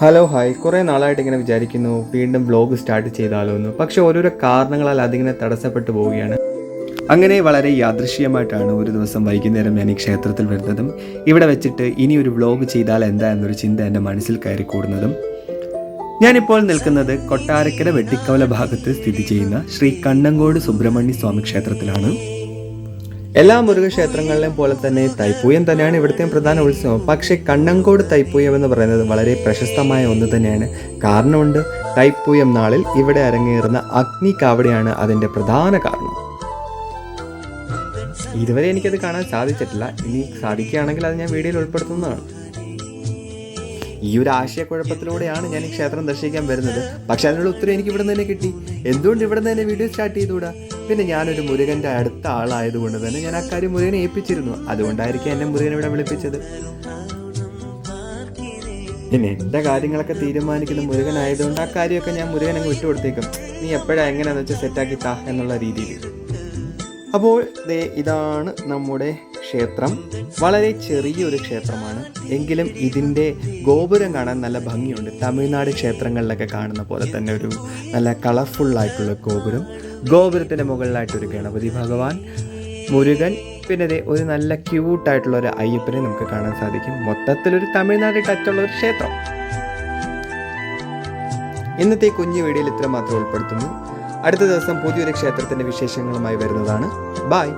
Hello hi, കുറേ നാളായിട്ട് ഇങ്ങനെ വിചാരിക്കുന്നു വീണ്ടും വ്ലോഗ് സ്റ്റാർട്ട് ചെയ്താലോ എന്ന്. പക്ഷേ ഓരോരോ കാരണങ്ങളാൽ അതിങ്ങനെ തടസ്സപ്പെട്ടു പോവുകയാണ്. അങ്ങനെ വളരെ യാദൃശ്ചികമായിട്ടാണ് ഒരു ദിവസം വൈകുന്നേരം ഞാൻ ഈ ക്ഷേത്രത്തിൽ വരുന്നതും ഇവിടെ വെച്ചിട്ട് ഇനി ഒരു വ്ലോഗ് ചെയ്താൽ എന്താ എന്നൊരു ചിന്ത എൻ്റെ മനസ്സിൽ കയറി കൂടുന്നതും. ഞാനിപ്പോൾ നിൽക്കുന്നത് കൊട്ടാരക്കര വെട്ടിക്കവല ഭാഗത്ത് സ്ഥിതി ചെയ്യുന്ന ശ്രീ കണ്ണങ്കോട് സുബ്രഹ്മണ്യ സ്വാമി ക്ഷേത്രത്തിലാണ്. എല്ലാ മുരുകക്ഷേത്രങ്ങളിലെയും പോലെ തന്നെ തൈപ്പൂയം തന്നെയാണ് ഇവിടുത്തെ പ്രധാന ഉത്സവം. പക്ഷേ കണ്ണങ്കോട് തൈപ്പൂയം എന്ന് പറയുന്നത് വളരെ പ്രശസ്തമായ ഒന്ന് തന്നെയാണ്. കാരണമുണ്ട്, തൈപ്പൂയം നാളിൽ ഇവിടെ അരങ്ങേറുന്ന അഗ്നി കാവടിയാണ് അതിൻ്റെ പ്രധാന കാരണം. ഇതുവരെ എനിക്കത് കാണാൻ സാധിച്ചിട്ടില്ല. ഇനി സാധിക്കുകയാണെങ്കിൽ അത് ഞാൻ വീഡിയോയിൽ ഉൾപ്പെടുത്തുന്നതാണ്. ഈ ഒരു ആശയക്കുഴപ്പത്തിലൂടെയാണ് ഞാൻ ഈ ക്ഷേത്രം ദർശിക്കാൻ വരുന്നത്. പക്ഷെ അതിനുള്ള ഉത്തരം എനിക്ക് ഇവിടെ നിന്ന് തന്നെ കിട്ടി. എന്തുകൊണ്ട് ഇവിടെ നിന്ന് തന്നെ വീഡിയോ സ്റ്റാർട്ട് ചെയ്തുകൂടാ? പിന്നെ ഞാനൊരു മുരുകൻ്റെ അടുത്ത ആളായതുകൊണ്ട് തന്നെ ഞാൻ ആ കാര്യം മുരുകനെ ഏൽപ്പിച്ചിരുന്നു. അതുകൊണ്ടായിരിക്കും എന്നെ മുരുകൻ ഇവിടെ വിളിപ്പിച്ചത്. പിന്നെ എൻ്റെ കാര്യങ്ങളൊക്കെ തീരുമാനിക്കുന്ന മുരുകനായതുകൊണ്ട് ആ കാര്യമൊക്കെ ഞാൻ മുരുകനങ്ങ് വിട്ടുകൊടുത്തേക്കും. നീ എപ്പോഴാണ് എങ്ങനെയാണെന്ന് വെച്ചാൽ സെറ്റാക്കി താ എന്നുള്ള രീതിയിൽ. അപ്പോൾ ഇതാണ് നമ്മുടെ ക്ഷേത്രം. വളരെ ചെറിയൊരു ക്ഷേത്രമാണ്, എങ്കിലും ഇതിൻ്റെ ഗോപുരം കാണാൻ നല്ല ഭംഗിയുണ്ട്. തമിഴ്നാട് ക്ഷേത്രങ്ങളിലൊക്കെ കാണുന്ന പോലെ തന്നെ ഒരു നല്ല കളർഫുള്ളായിട്ടുള്ള ഗോപുരം. ഗോപുരത്തിൻ്റെ മുകളിലായിട്ടൊരു ഗണപതി ഭഗവാൻ, മുരുകൻ, പിന്നെ ഒരു നല്ല ക്യൂട്ടായിട്ടുള്ള ഒരു അയ്യപ്പനെ നമുക്ക് കാണാൻ സാധിക്കും. മൊത്തത്തിലൊരു തമിഴ്നാട് ടച്ചുള്ള ഒരു ക്ഷേത്രം. ഇന്നത്തെ കുഞ്ഞു വീഡിയോയിൽ ഇത്ര മാത്രം ഉൾപ്പെടുത്തുന്നു. അടുത്ത ദിവസം പുതിയൊരു ക്ഷേത്രത്തിൻ്റെ വിശേഷങ്ങളുമായി വരുന്നതാണ്. ബായ്.